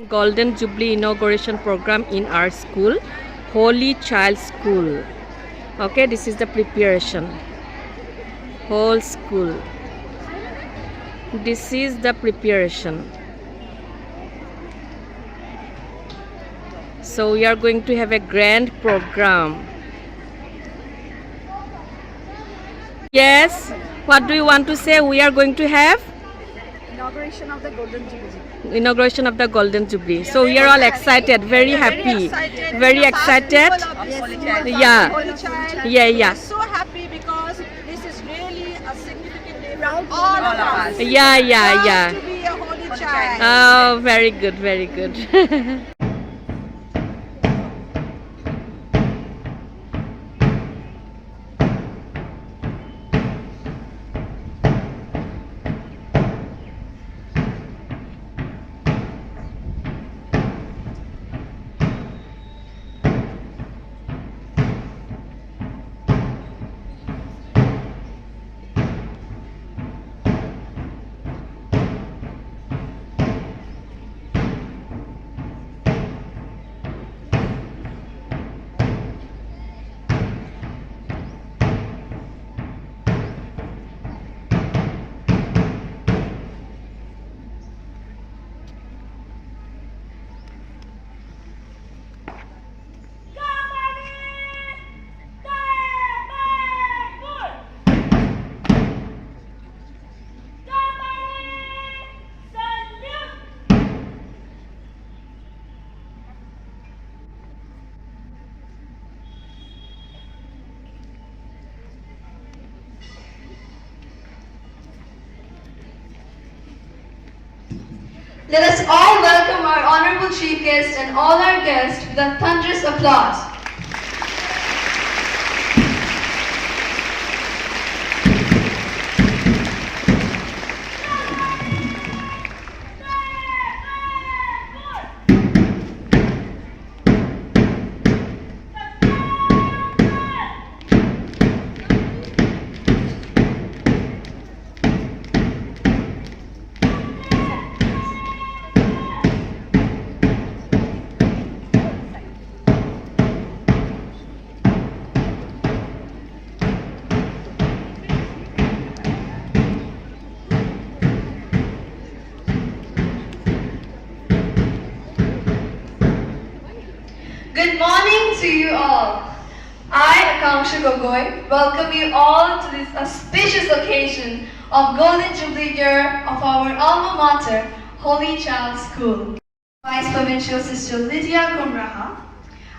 Golden Jubilee inauguration program in our school, Holy Child School. Okay, this is the preparation. Whole school. This is the preparation. So we are going to have a grand program. Yes, what do you want to say? We are going to have Inauguration of the Golden Jubilee. inauguration of the Golden Jubilee. So we are all excited, very happy, very excited. Yeah, Holy Child. yeah. So happy because this is really a significant day for all of us. Yeah. Proud to be a Holy Child. Oh, very good, very good. Let us all welcome our honorable chief guest and all our guests with a thunderous applause. Good morning to you all. I, Akanksha Gogoi, welcome you all to this auspicious occasion of Golden Jubilee year of our alma mater, Holy Child School. Vice Provincial Sister Lydia Kumraha,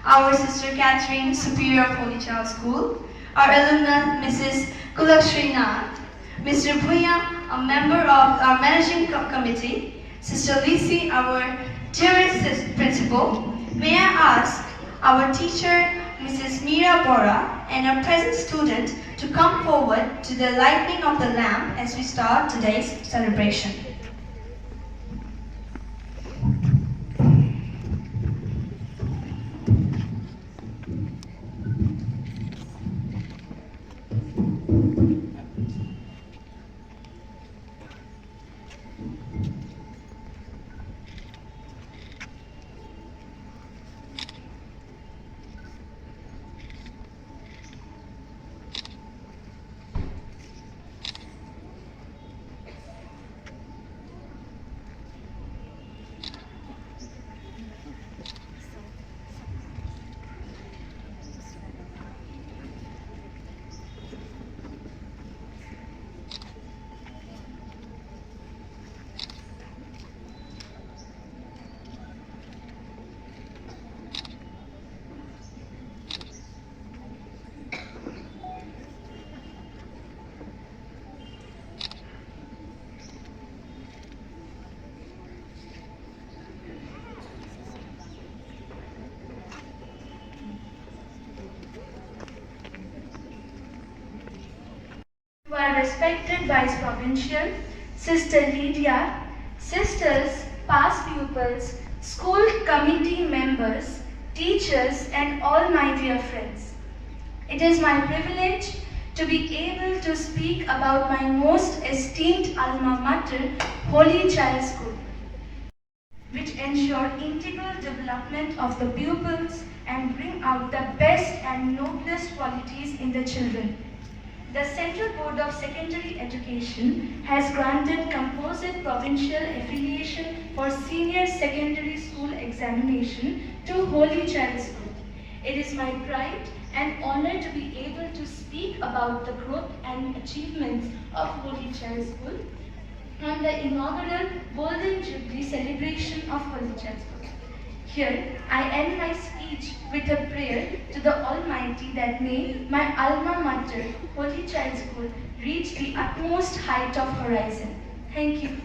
our Sister Catherine, Superior of Holy Child School, our alumna Mrs. Kulakshri Nath, Mr. Bhuya, a member of our Managing Committee, Sister Lisi, our dearest principal. May I ask our teacher, Mrs. Meera Bora, and our present student to come forward to the lighting of the lamp as we start today's celebration. To our respected Vice Provincial, Sister Lydia, sisters, past pupils, school committee members, teachers, and all my dear friends. It is my privilege to be able to speak about my most esteemed alma mater, Holy Child School. which ensure integral development of the pupils and bring out the best and noblest qualities in the children. The Central Board of Secondary Education has granted composite provincial affiliation for senior secondary school examination to Holy Child School. It is my pride and honor to be able to speak about the growth and achievements of Holy Child School on the inaugural Golden Jubilee celebration of Holy Child School. Here, I end my speech with a prayer to the Almighty that may my alma mater, Holy Child School, reach the utmost height of horizon. Thank you.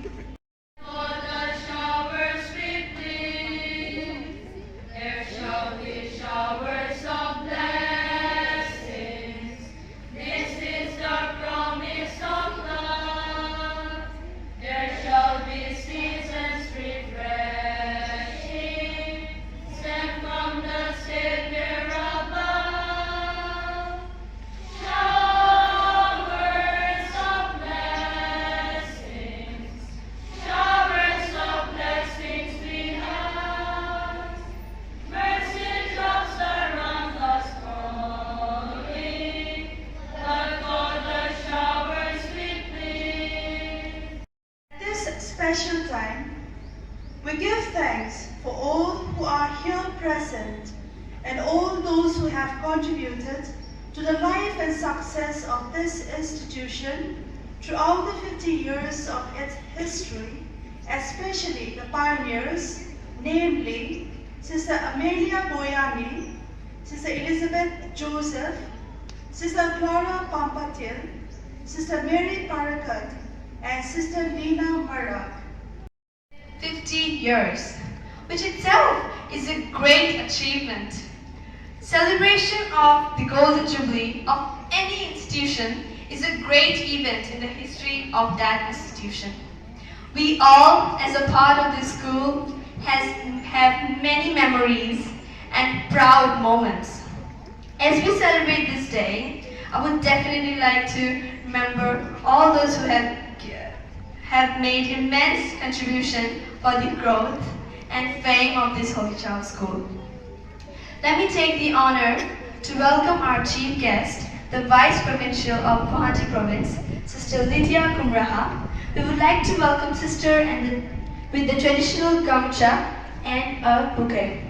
Special time, we give thanks for all who are here present and all those who have contributed to the life and success of this institution throughout the 50 years of its history, especially the pioneers, namely Sister Amelia Boyani, Sister Elizabeth Joseph, Sister Clara Pampatil, Sister Mary Parakat, and Sister Lena Marak. 50 years, which itself is a great achievement. Celebration of the Golden Jubilee of any institution is a great event in the history of that institution. We all, as a part of this school, have many memories and proud moments. As we celebrate this day, I would definitely like to remember all those who have made immense contribution for the growth and fame of this Holy Child School. Let me take the honor to welcome our chief guest, the Vice Provincial of Guwahati Province, Sister Lydia Kumraha. We would like to welcome Sister with the traditional gamucha and a bouquet.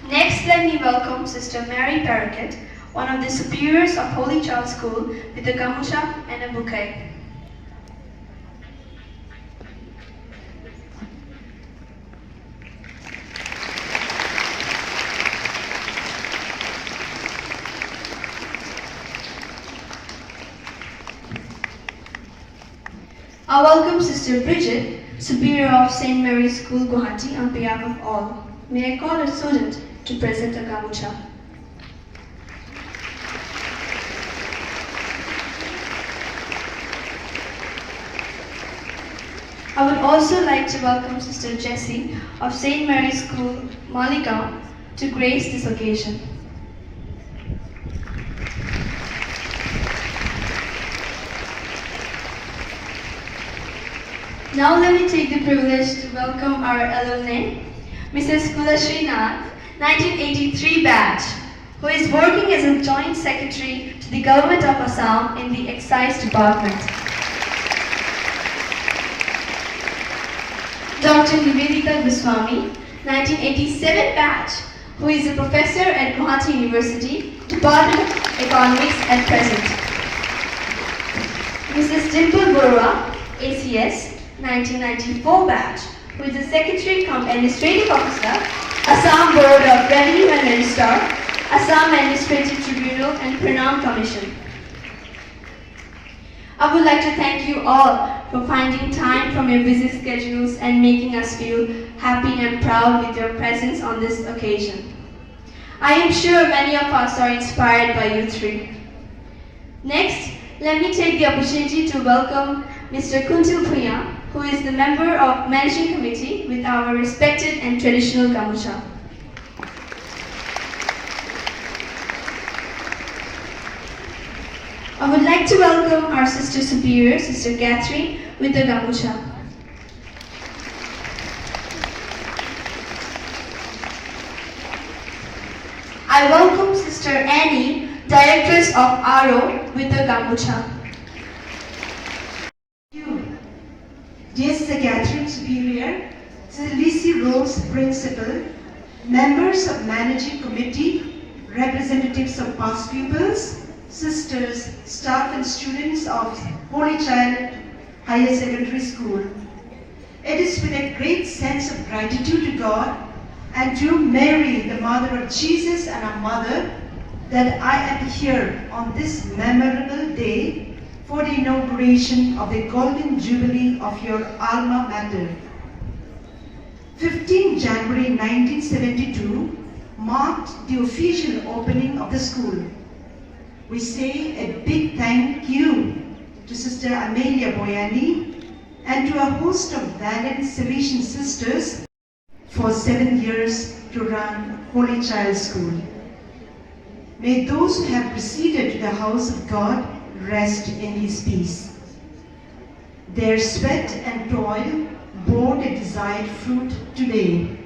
Next, let me welcome Sister Mary Parakat, one of the superiors of Holy Child School, with a gamucha and a bouquet. I welcome Sister Bridget, Superior of St. Mary's School, Guwahati, on behalf of all. May I call a student to present a gamucha. I would also like to welcome Sister Jessie of St. Mary's School, Maligaon, to grace this occasion. Now let me take the privilege to welcome our alumni, Mrs. Kulashri Nath, 1983 batch, who is working as a Joint Secretary to the Government of Assam in the Excise Department. Dr. Nivedita Goswami, 1987 batch, who is a professor at Guwahati University, Department of Economics at present. Mrs. Dimple Borua, ACS, 1994 batch, who is the Secretary cum Administrative Officer, Assam Board of Revenue and Registrar, Assam Administrative Tribunal and Pranam Commission. I would like to thank you all for finding time from your busy schedules and making us feel happy and proud with your presence on this occasion. I am sure many of us are inspired by you three. Next, let me take the opportunity to welcome Mr. Kuntil Bhuya, who is the member of Managing Committee with our respected and traditional gamucha. I would like to welcome our Sister Superior, Sister Catherine, with the gamucha. I welcome Sister Annie, Directress of RO, with the gamucha. Dear Sister Catherine Superior, Sister Lucy Rose Principal, members of Managing Committee, representatives of past pupils, sisters, staff and students of Holy Child Higher Secondary School. It is with a great sense of gratitude to God and to Mary, the Mother of Jesus and our Mother, that I am here on this memorable day for the inauguration of the Golden Jubilee of your alma mater. 15 January 1972 marked the official opening of the school. We say a big thank you to Sister Amelia Boyani and to a host of valiant Salesian sisters for 7 years to run Holy Child School. May those who have proceeded to the house of God rest in His peace. Their sweat and toil bore the desired fruit today.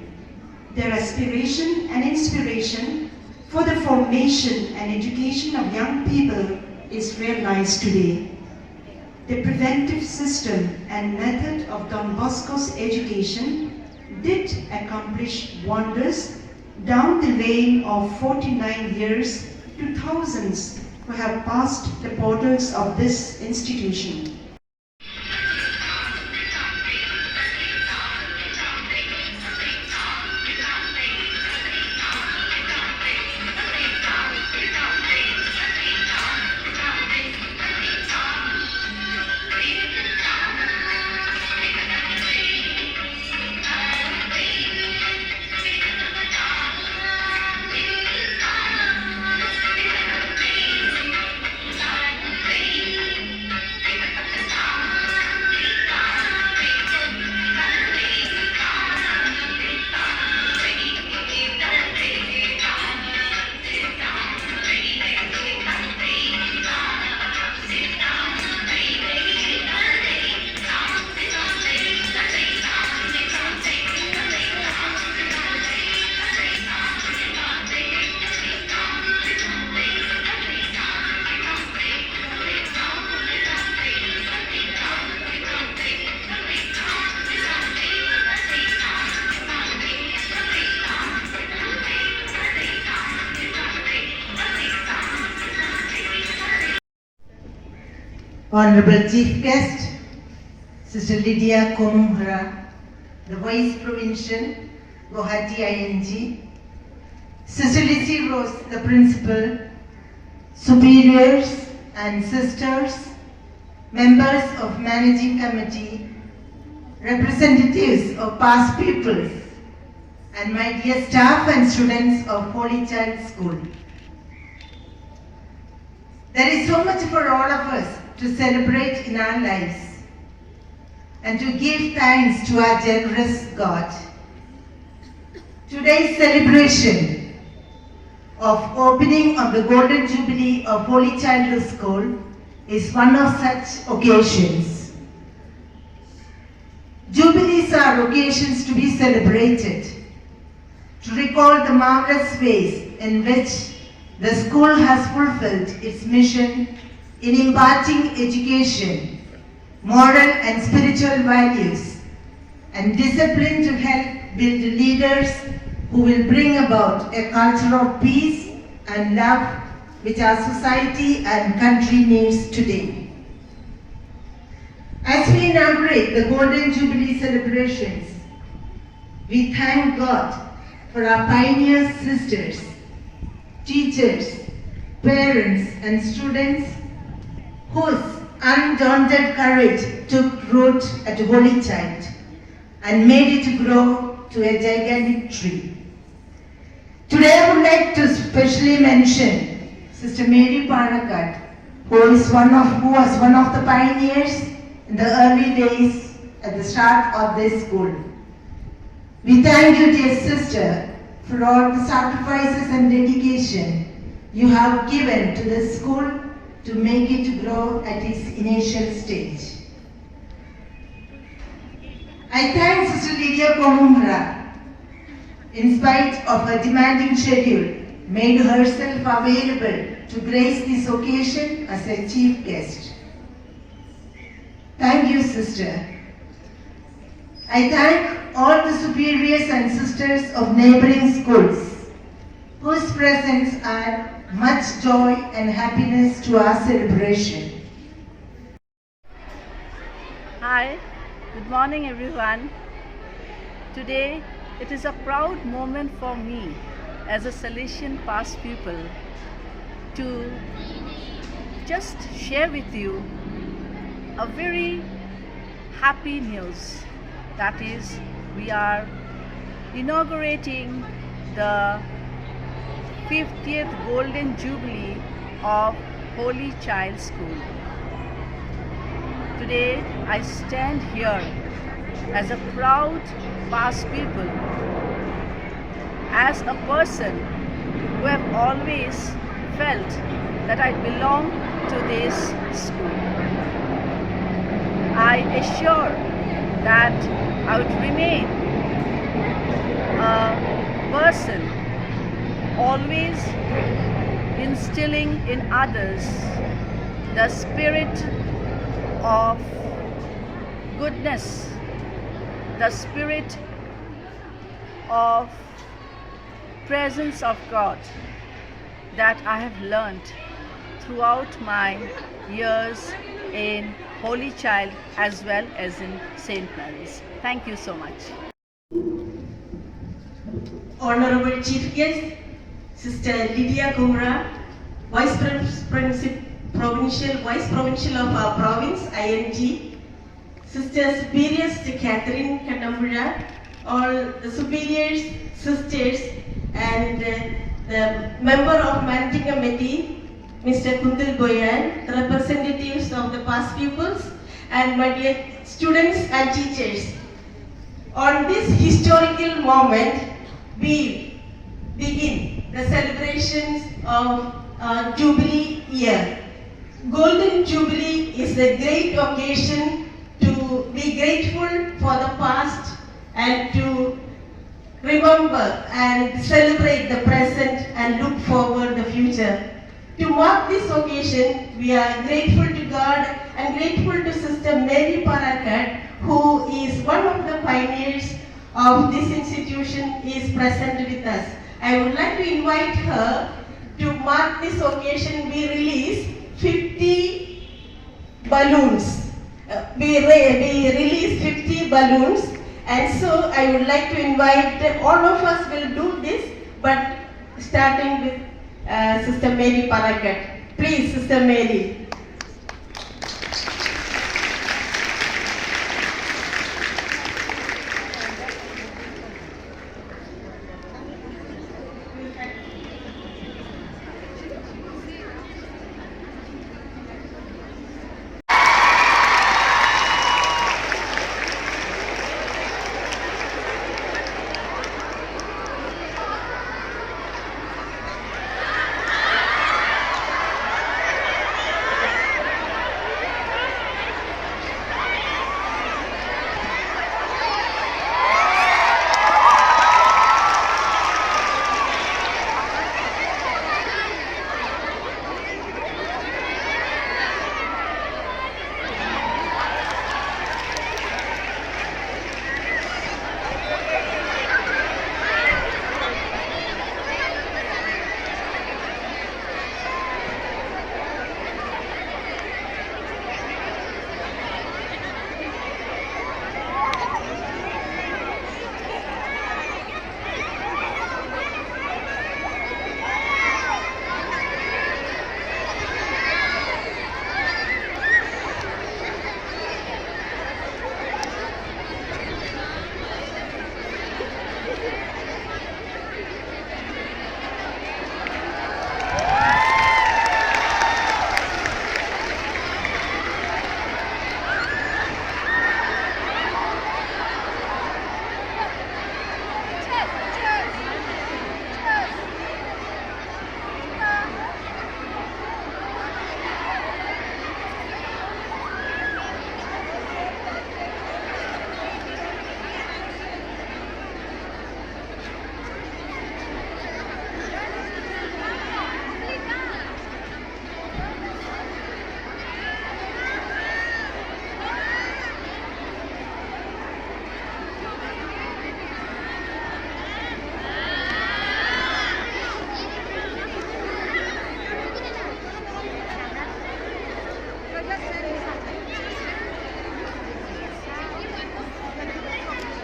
Their aspiration and inspiration for the formation and education of young people is realized today. The preventive system and method of Don Bosco's education did accomplish wonders down the lane of 49 years to thousands who have passed the portals of this institution. Honorable Chief Guest, Sister Lydia Konumhara, the Vice Provincial, Guwahati ING, Sister Lucy Rose, the Principal, Superiors and Sisters, members of Managing Committee, representatives of past pupils, and my dear staff and students of Holy Child School. There is so much for all of us to celebrate in our lives and to give thanks to our generous God. Today's celebration of opening of the Golden Jubilee of Holy Child School is one of such occasions. Jubilees are occasions to be celebrated, to recall the marvelous ways in which the school has fulfilled its mission in imparting education, moral and spiritual values, and discipline to help build leaders who will bring about a culture of peace and love which our society and country needs today. As we inaugurate the Golden Jubilee celebrations, we thank God for our pioneer sisters, teachers, parents and students whose undaunted courage took root at Holy Child and made it grow to a gigantic tree. Today I would like to specially mention Sister Mary Panakat, who was one of the pioneers in the early days at the start of this school. We thank you, dear sister, for all the sacrifices and dedication you have given to this school to make it to grow at its initial stage. I thank Sister Lydia Komumra, in spite of her demanding schedule, made herself available to grace this occasion as a chief guest. Thank you, sister. I thank all the superiors and sisters of neighboring schools, whose presence add much joy and happiness to our celebration. Hi, good morning everyone. Today it is a proud moment for me as a Salesian past pupil to just share with you a very happy news. That is, we are inaugurating the 50th Golden Jubilee of Holy Child School. Today I stand here as a proud past pupil, as a person who have always felt that I belong to this school. I assure that I would remain a person always instilling in others the spirit of goodness, the spirit of presence of God that I have learnt throughout my years in Holy Child as well as in St. Mary's. Thank you so much. Honorable Chief Guest, Sister Lydia Kumra, Vice Provincial of our province, ING, Sister Superior Sister Catherine Kanambura, all the superiors, sisters, and the member of Managing Committee, Mr. Kundal Boyan, the representatives of the past pupils, and my dear students and teachers. On this historical moment, we begin the celebrations of our Jubilee year. Golden Jubilee is a great occasion to be grateful for the past and to remember and celebrate the present and look forward the future. To mark this occasion, we are grateful to God and grateful to Sister Mary Parakat, who is one of the pioneers of this institution, is present with us. I would like to invite her to mark this occasion. We release 50 balloons. We release 50 balloons, and so I would like to invite all of us will do this, but starting with Sister Mary Parakat. Please, Sister Mary.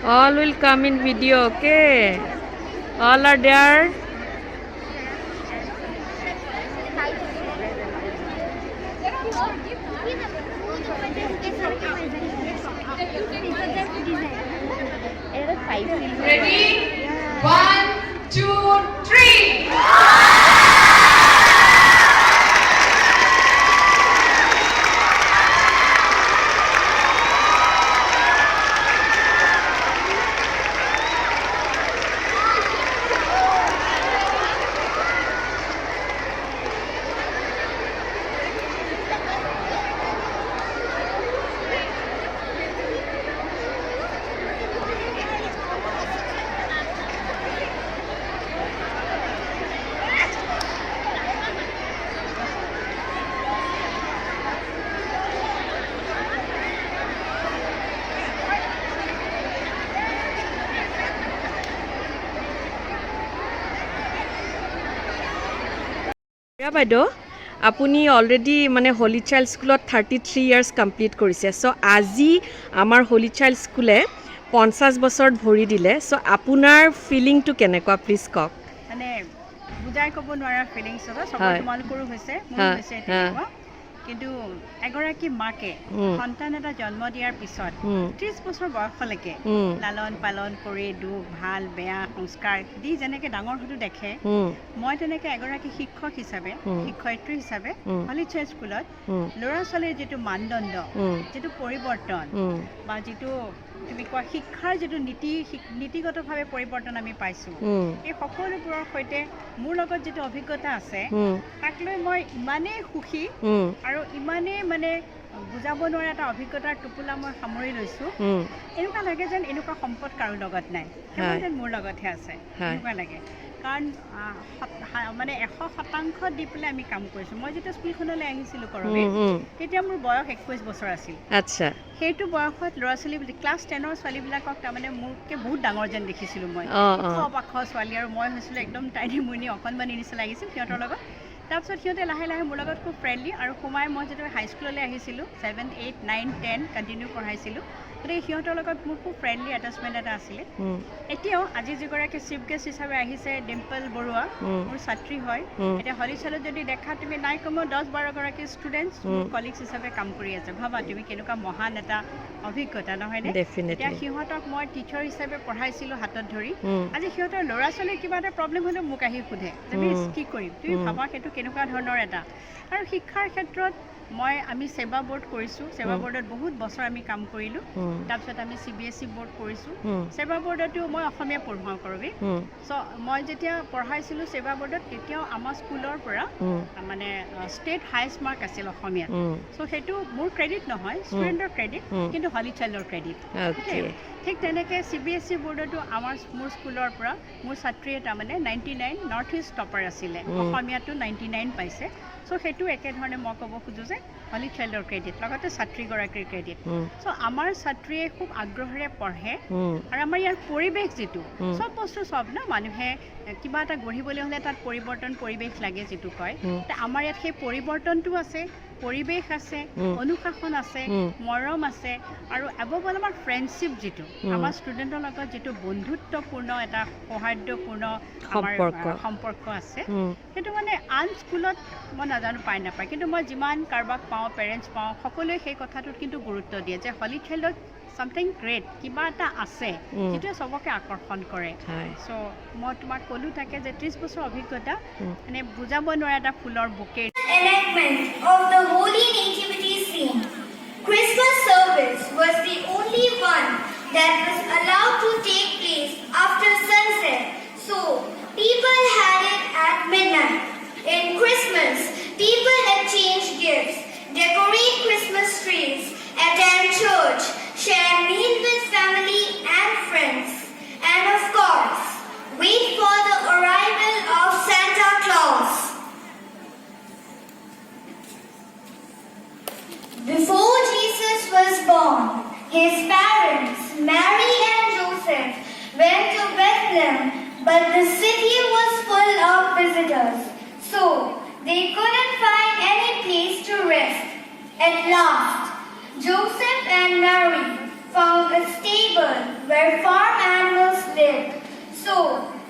All will come in video, okay? All are there. Ready? 1, 2, 3. বাইদেউ আপুনি already মানে হলি child স্কুলত 33 years complete কৰিছে চ' আজি আমাৰ হলি child স্কুলে 50 বছৰত ভৰি দিলে চ' আপোনাৰ ফিলিংটো কেনেকুৱা প্লিজ কওক মানে বুজাই ক'ব নোৱাৰা ফিলিংছ হ'ব সব তোমালোকৰো হৈছে মোৰ হৈছে তেনেকুৱা কিন্তু এগৰাকী মাকে সন্তান এটা জন্ম দিয়াৰ পিছত 30 বছৰ বয়সলৈকে লালন পালন কৰি দুখ ভাল বেয়া সংস্কাৰ দি যেনেকৈ ডাঙৰ হয়তো দেখে মই তেনেকৈ এগৰাকী শিক্ষক হিচাপে শিক্ষয়িত্ৰী হিচাপে হলি চাইল্ড স্কুলত ল'ৰা ছোৱালীৰ যিটো মানদণ্ড যিটো পৰিৱৰ্তন বা যিটো তুমি কোৱা শিক্ষাৰ যিটো নীতিগতভাৱে পৰিৱৰ্তন আমি পাইছোঁ এই সকলোবোৰৰ সৈতে মোৰ লগত যিটো অভিজ্ঞতা আছে তাক লৈ মই ইমানেই সুখী আৰু ইমানেই মানে বুজাব নোৱাৰা এটা অভিজ্ঞতাৰ টোপোলা মই সামৰি লৈছোঁ এনেকুৱা লাগে যেন এনেকুৱা সম্পদ কাৰো লগত নাই কেৱল যেন মোৰ লগতহে আছে এনেকুৱা লাগে কাৰণ মানে 100% দি পেলাই আমি কাম কৰিছোঁ মই যেতিয়া স্কুলখনলৈ আহিছিলোঁ কৰবি তেতিয়া মোৰ বয়স 21 বছৰ আছিল আচ্ছা সেইটো বয়সত ল'ৰা ছোৱালী ক্লাছ 10ৰ ছোৱালীবিলাকক তাৰমানে মোতকৈ বহুত ডাঙৰ যেন দেখিছিলোঁ মই পাখ ছোৱালী আৰু মই হৈছিলোঁ একদম টাইনি মুইনি অকণমানি নিচিনা লাগিছিল সিহঁতৰ লগত তাৰপিছত সিহঁতে লাহে লাহে মোৰ লগত খুব ফ্ৰেণ্ডলি আৰু সোমাই মই যেতিয়া হাইস্কুললৈ আহিছিলোঁ 7, 8, 9, 10 কণ্টিনিউ পঢ়াইছিলোঁ গতিকে সিহঁতৰ লগত মোৰ খুব ফ্ৰেণ্ডলি এটাচমেণ্ট এটা আছিলে এতিয়াও আজি যিগৰাকী চিফ গেষ্ট হিচাপে আহিছে ডিম্পল বৰুৱা মোৰ ছাত্ৰী হয় এতিয়া হলি চাইল্ডত যদি দেখা তুমি নাই কমেও 10-12 গৰাকী ষ্টুডেণ্টছ মোৰ কলিগছ হিচাপে কাম কৰি আছে ভাবা তুমি কেনেকুৱা মহান এটা অভিজ্ঞতা নহয়নে এতিয়া সিহঁতক মই টিচাৰ হিচাপে পঢ়াইছিলোঁ হাতত ধৰি আজি সিহঁতৰ ল'ৰা ছোৱালীৰ কিবা এটা প্ৰব্লেম হ'লেও মোক আহি সোধে তুমি কি কৰিম তুমি ভাবা সেইটো কেনেকুৱা ধৰণৰ এটা আৰু শিক্ষাৰ ক্ষেত্ৰত আমি সেৱা বোৰ্ড কৰিছোঁ সেৱা বোৰ্ডত বহুত বছৰ আমি কাম কৰিলোঁ তাৰপিছত আমি CBSE বোৰ্ড কৰিছোঁ সেৱা বোৰ্ডতো মই অসমীয়া পঢ়ুৱাওঁ কৰবি চ' মই যেতিয়া পঢ়াইছিলোঁ সেৱা বোৰ্ডত তেতিয়াও আমাৰ স্কুলৰ পৰা মানে ষ্টেট হাইষ্ট মাৰ্ক আছিল অসমীয়াত চ' সেইটো মোৰ ক্ৰেডিট নহয় ষ্টুডেণ্টৰ ক্ৰেডিট কিন্তু হলি চাইল্ডৰ ক্ৰেডিট ঠিক তেনেকৈ CBSE বোৰ্ডতো মোৰ স্কুলৰ পৰা মোৰ ছাত্ৰী এটা মানে 99 নৰ্থ ইষ্ট টপাৰ আছিলে অসমীয়াতো 99 পাইছে চ' সেইটো একেধৰণে মই ক'ব খোজোঁ যে হলি চাইল্ডৰ ক্ৰেডিট লগতে ছাত্ৰীগৰাকীৰ ক্ৰেডিট চ' আমাৰ ছাত্ৰীয়ে খুব আগ্ৰহেৰে পঢ়ে আৰু আমাৰ ইয়াৰ পৰিৱেশ যিটো চব বস্তু চব ন মানুহে কিবা এটা গঢ়িবলৈ হ'লে তাত পৰিৱেশ লাগে যিটো কয় আমাৰ ইয়াত সেই পৰিৱৰ্তনটো আছে পৰিৱেশ আছে অনুশাসন আছে মৰম আছে আৰু এবভ অল আমাৰ ফ্ৰেণ্ডশ্বিপ যিটো আমাৰ ষ্টুডেণ্টৰ লগত যিটো বন্ধুত্বপূৰ্ণ এটা সৌহাৰ্দ্যপূৰ্ণ সম্পৰ্ক আছে সেইটো মানে আন স্কুলত মই নাজানো পাই নাপায় কিন্তু মই যিমান কাৰোবাক পাওঁ পেৰেণ্টছ পাওঁ সকলোৱে সেই কথাটোত কিন্তু গুৰুত্ব দিয়ে যে হলি চাইল্ডত something great কিবা এটা আছে যিটোৱে চবকে আকৰ্ষণ কৰে চ' মই তোমাক ক'লো থাকে যে 30 বছৰ অভিজ্ঞতা মানে বুজাব নোৱাৰা এটা ফুলৰ বুকে enactment of the Holy Nativity scene. Christmas service was the only one that was allowed to take place after sunset, so people had it at midnight. In Christmas, people exchange gifts, decorate Christmas trees, attend church, share meals with family and friends, and of course, wait for the arrival of Santa Claus. Before Jesus was born, his parents, Mary and Joseph, went to Bethlehem, but the city was full of visitors, so they couldn't find any place to rest. At last, Joseph and Mary found a stable where farm animals lived. So,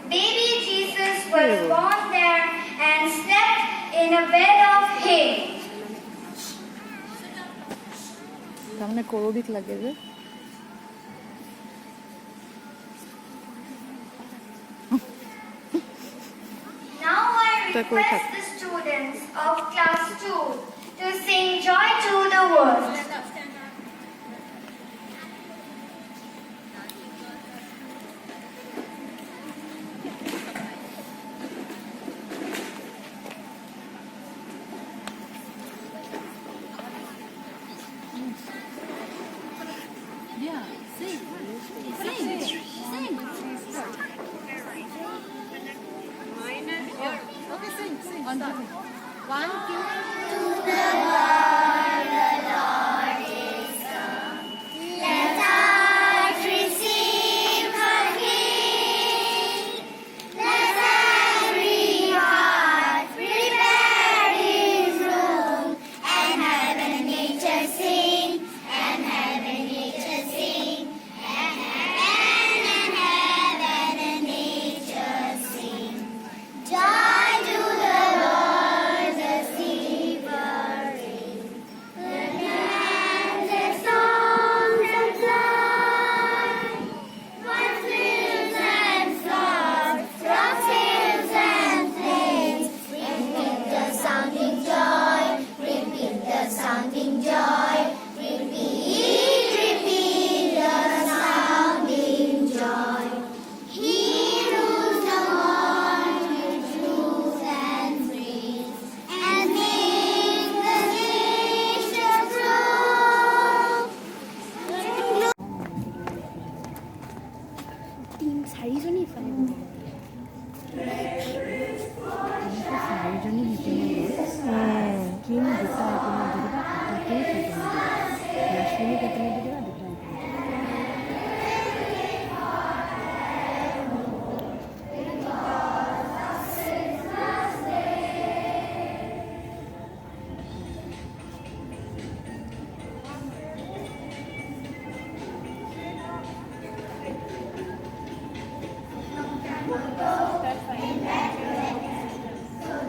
baby Jesus was born there and slept in a bed of hay. তাৰমানে কৰবিক লাগে যে Now I request the students of class 2 to sing Joy to the World. Let us receive her King. Let every heart prepare His room, and heaven and nature sing, and heaven and nature sing, and heaven and nature sing. Joy to the Lord, the Savior reigns. Let songs and fly, what thrills and songs, from hills and plains. Repeat the sounding joy, repeat the sounding joy, repeat the sounding joy. He rules the world with truth and praise, and make the nations grow. চাৰিজনী Kim দুটা একেলগে দি দিবা আটাকেই লক্ষ্মী কেটেনে দি দিবা দুটা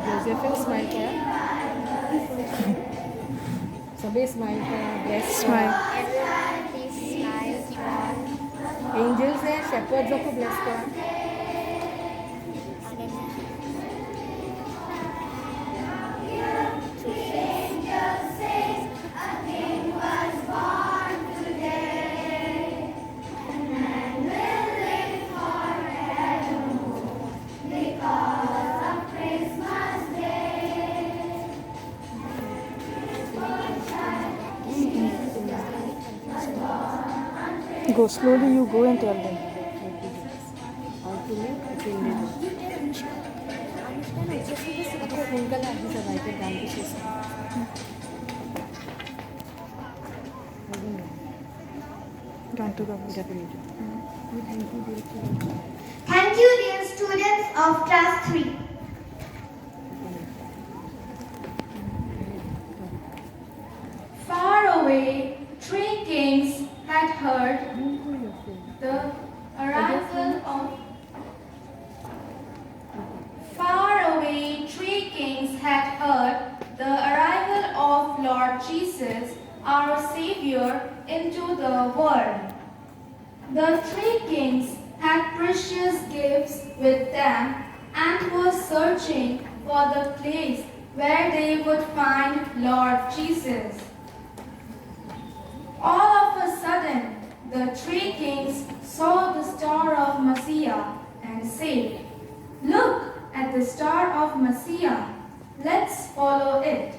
Josephine smile किया सभी smile किया bless smile angels हैं शेपर्ड्स को ब्लेस करा Go slowly, you go and tell them. Thank you, dear students of class 3. Far away, three kings had heard the arrival of Lord Jesus, our Savior, into the world. The three kings had precious gifts with them and were searching for the place where they would find Lord Jesus. All of a sudden, the three kings saw the star of Messiah and said, "Look at the star of Messiah. Let's follow it."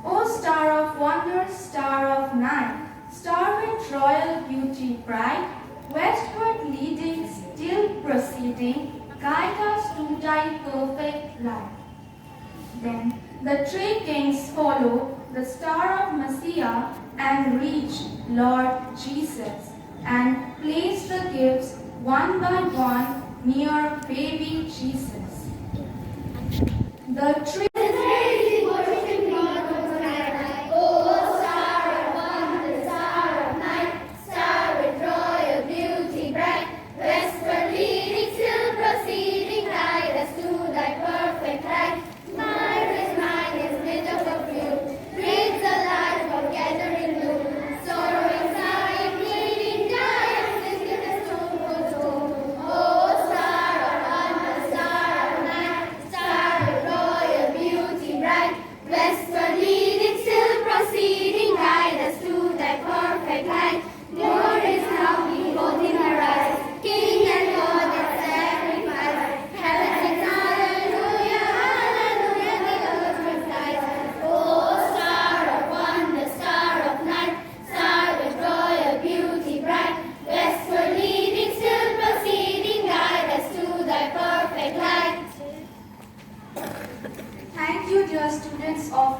O star of wonder, star of night, star with royal beauty bright, westward leading, still proceeding, guide us to thy perfect light. Then the three kings follow the star of Messiah and reach Lord Jesus and place the gifts one by one near baby Jesus. The three Oh, star of wonder, star of night, star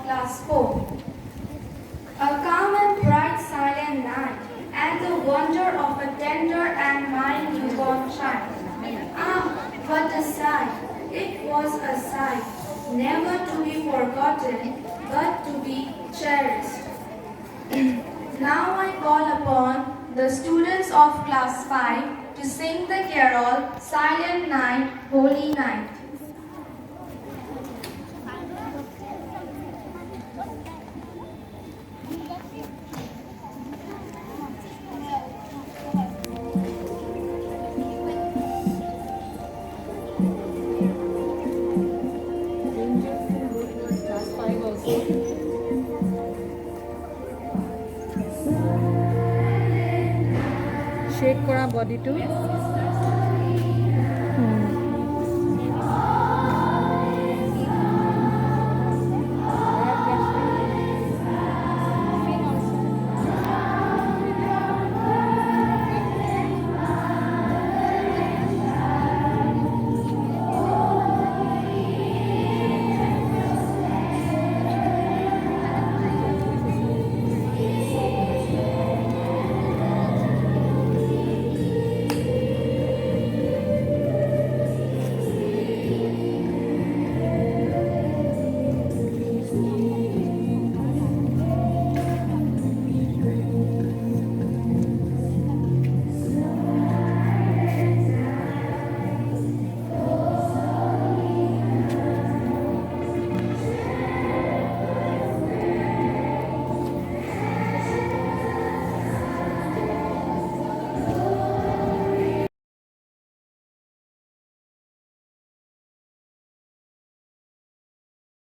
Class 4. A calm and bright silent night, and the wonder of a tender and mild newborn child. Ah, what a sight! It was a sight, never to be forgotten, but to be cherished. Now I call upon the students of Class 5 to sing the carol Silent Night, Holy Night. Class 5 also. Shake kora body to.